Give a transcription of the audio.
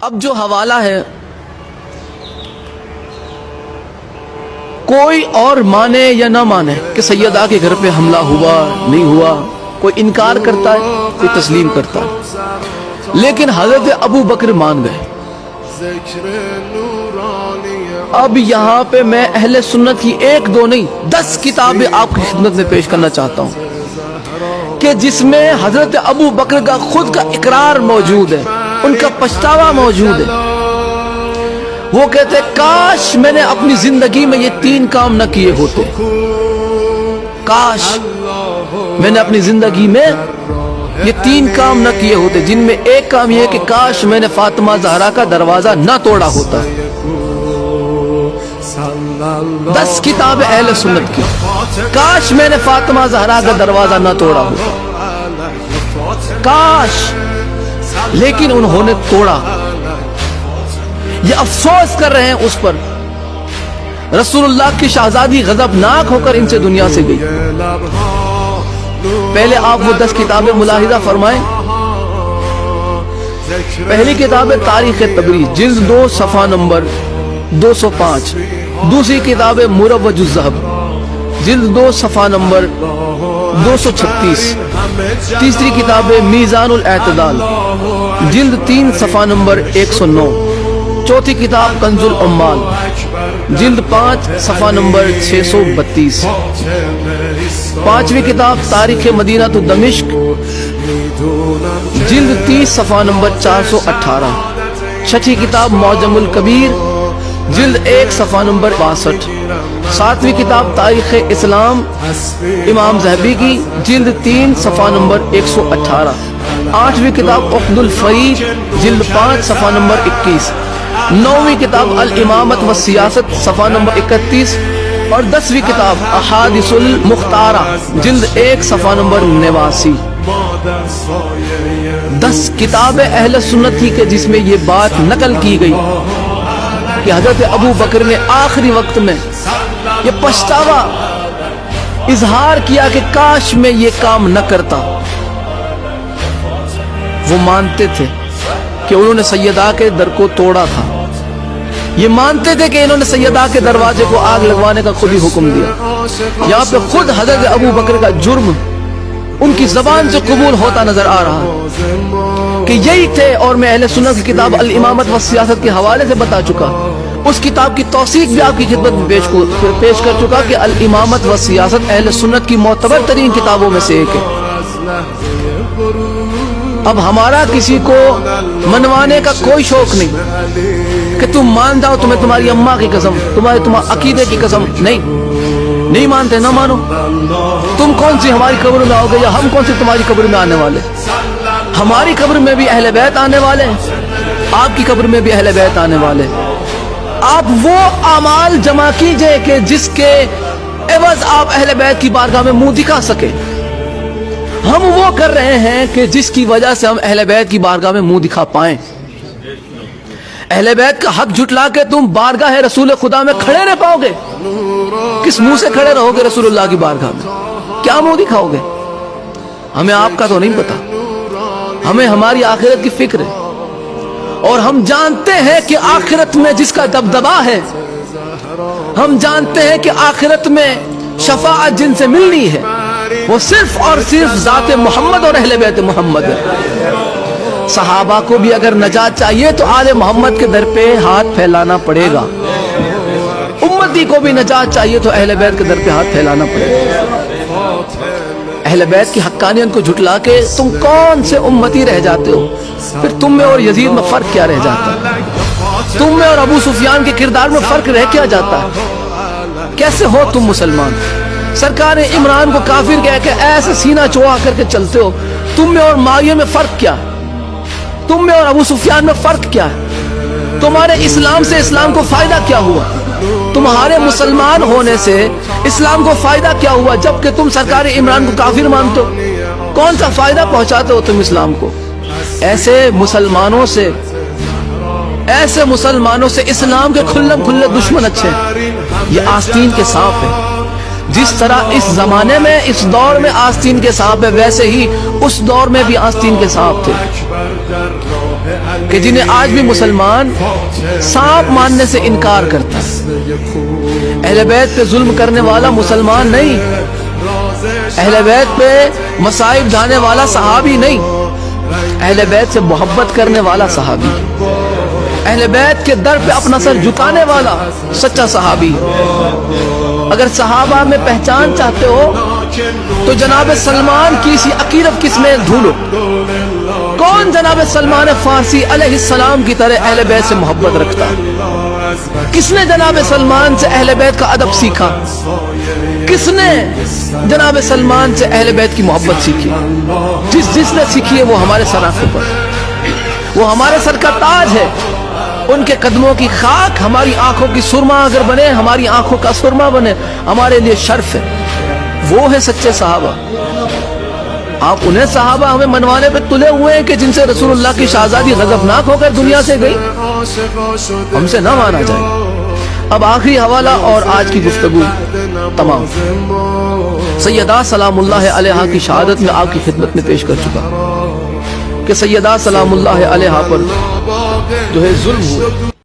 اب جو حوالہ ہے کوئی اور مانے یا نہ مانے کہ سیدہ کے گھر پہ حملہ ہوا نہیں ہوا، کوئی انکار کرتا ہے کوئی تسلیم کرتا ہے، لیکن حضرت ابو بکر مان گئے۔ اب یہاں پہ میں اہل سنت کی 1 2 نہیں 10 کتابیں آپ کی خدمت میں پیش کرنا چاہتا ہوں کہ جس میں حضرت ابو بکر کا خود کا اقرار موجود ہے، ان کا پچھتاوا موجود ہے۔ وہ کہتے کاش میں نے اپنی زندگی میں یہ 3 کام نہ کیے ہوتے، کاش میں نے اپنی زندگی میں یہ 3 کام نہ کیے ہوتے، جن میں ایک کام یہ ہے کہ کاش میں نے فاطمہ زہرا کا دروازہ نہ توڑا ہوتا۔ 10 کتاب اہل سنت کی، کاش میں نے فاطمہ زہرا کا دروازہ نہ توڑا ہوتا، کاش، لیکن انہوں نے توڑا۔ یہ افسوس کر رہے ہیں اس پر۔ رسول اللہ کی شہزادی غضبناک ہو کر ان سے دنیا سے گئی۔ پہلے آپ وہ 10 کتابیں ملاحظہ فرمائیں۔ پہلی کتاب ہے تاریخ تبریز، جلد 2 صفحہ نمبر 205۔ دوسری کتاب ہے مروج الذہب، جلد 2 صفحہ نمبر 236۔ تیسری کتاب ہے میزان الاعتدال، جلد 3 صفحہ نمبر 109۔ چوتھی کتاب کنز العمال، جلد 5 صفحہ نمبر 632۔ پانچویں کتاب تاریخ مدینہ تو دمشق، جلد 30 صفحہ نمبر 418۔ چھٹی کتاب معجم الکبیر، جلد 1 صفحہ نمبر 62۔ ساتویں کتاب تاریخ اسلام امام ذہبی کی، جلد 3 صفحہ نمبر 118۔ آٹھویں کتاب عقد الفریج، جلد 5 صفحہ نمبر 21۔ نویں کتاب الامامت و سیاست، صفحہ نمبر 31۔ اور 10ویں کتاب احادیث المختارہ، جلد 1 صفحہ نمبر 89۔ 10 کتاب اہل سنت کی کہ جس میں یہ بات نقل کی گئی کہ حضرت ابو بکر نے آخری وقت میں یہ پچھتاوا اظہار کیا کہ کاش میں یہ کام نہ کرتا۔ وہ مانتے تھے کہ انہوں نے سیدہ کے در کو توڑا تھا، یہ مانتے تھے کہ انہوں نے سیدہ کے دروازے کو آگ لگوانے کا خود ہی حکم دیا۔ یہاں پہ خود حضرت ابو بکر کا جرم ان کی زبان سے قبول ہوتا نظر آ رہا ہے کہ یہی تھے۔ اور میں اہل سنت کی کتاب الامامت و سیاست کے حوالے سے بتا چکا، اس کتاب کی توثیق بھی آپ کی خدمت میں پیش کر چکا کہ الامامت و سیاست اہل سنت کی معتبر ترین کتابوں میں سے ایک ہے۔ اب ہمارا کسی کو منوانے کا کوئی شوق نہیں کہ تم مان جاؤ، تمہیں تمہاری اماں کی قسم، تمہارے عقیدے کی قسم، نہیں مانتے، نہ مانو۔ تم کون سی ہماری قبر میں آؤ گے یا ہم کون سی تمہاری قبر میں آنے والے؟ ہماری قبر میں بھی اہل بیت آنے والے ہیں، آپ کی قبر میں بھی اہل بیت آنے والے۔ آپ وہ اعمال جمع کیجئے کہ جس کے عوض آپ اہل بیت کی بارگاہ میں منہ دکھا سکے۔ ہم وہ کر رہے ہیں کہ جس کی وجہ سے ہم اہل بیت کی بارگاہ میں منہ دکھا پائیں۔ اہل بیت کا حق جھٹلا کے تم بارگاہ رسول خدا میں کھڑے رہ پاؤ گے؟ کس منہ سے کھڑے رہو گے رسول اللہ کی بارگاہ میں؟ کیا منہ دکھاؤ گے؟ ہمیں آپ کا تو نہیں پتا، ہمیں ہماری آخرت کی فکر ہے، اور ہم جانتے ہیں کہ آخرت میں جس کا دبدبا ہے، ہم جانتے ہیں کہ آخرت میں شفاعت جن سے ملنی ہے وہ صرف اور صرف ذات محمد اور اہل بیت محمد ہے۔ صحابہ کو بھی اگر نجات چاہیے تو آل محمد کے در پہ ہاتھ پھیلانا پڑے گا، امتی کو بھی نجات چاہیے تو اہل بیت کے در پہ ہاتھ پھیلانا پڑے گا۔ اہل بیت کی حقانیت کو جھٹلا کے تم کون سے امتی رہ جاتے ہو؟ پھر تم میں اور یزید میں فرق کیا رہ جاتا ہے؟ تم میں اور ابو سفیان کے کردار میں فرق رہ کیا جاتا ہے؟ کیسے ہو تم مسلمان؟ سرکار عمران کو کافر کہہ کے ایسے سینہ چوڑا کر کے چلتے ہو۔ تم میں اور معاویہ میں فرق کیا ہے؟ تم میں اور ابو سفیان میں فرق کیا ہے؟ تمہارے اسلام سے اسلام کو فائدہ کیا ہوا؟ تمہارے مسلمان ہونے سے اسلام کو فائدہ کیا ہوا جبکہ تم سرکار عمران کو کافر مانتے ہو؟ کون سا فائدہ پہنچاتے ہو تم اسلام کو؟ ایسے مسلمانوں سے اسلام کے کھلم کھلے دشمن اچھے ہیں۔ یہ آستین کے سانپ ہے۔ جس طرح اس زمانے میں اس دور میں آستین کے سانپ ہے، ویسے ہی اس دور میں بھی آستین کے سانپ تھے۔ کہ جنہیں آج بھی مسلمان سانپ ماننے سے انکار کرتا ہے. اہل بیت پہ ظلم کرنے والا مسلمان نہیں، اہل بیت پہ مصائب ڈھانے والا صحابی نہیں، اہل بیت سے محبت کرنے والا صحابی، اہل بیت کے در پہ اپنا سر جھکانے والا سچا صحابی. اگر صحابہ میں پہچان چاہتے ہو تو جناب سلمان کی اسی عقیدت کس میں ڈھونڈو. کون جناب سلمان فارسی علیہ السلام کی طرح اہل بیت سے محبت رکھتا؟ کس نے جناب سلمان سے اہل بیت کا ادب سیکھا؟ کس نے جناب سلمان سے اہل بیت کی محبت سیکھی؟ جس نے سیکھی ہے وہ ہمارے سر آنکھوں پر، وہ ہمارے سر کا تاج ہے. ان کے قدموں کی خاک ہماری آنکھوں کی سرما اگر بنے، ہماری آنکھوں کا سرما بنے، ہمارے لیے شرف ہے. وہ ہے سچے صحابہ. آپ انہیں صحابہ ہمیں منوانے پہ تلے ہوئے ہیں کہ جن سے رسول اللہ کی شہزادی غضبناک ہو کر دنیا سے گئی. ہم سے نہ مانا جائے. اب آخری حوالہ اور آج کی گفتگو تمام. سیدہ سلام اللہ علیہا کی شہادت میں آپ کی خدمت میں پیش کر چکا کہ سیدہ سلام اللہ علیہا پر جو ہے ظلم ہوا.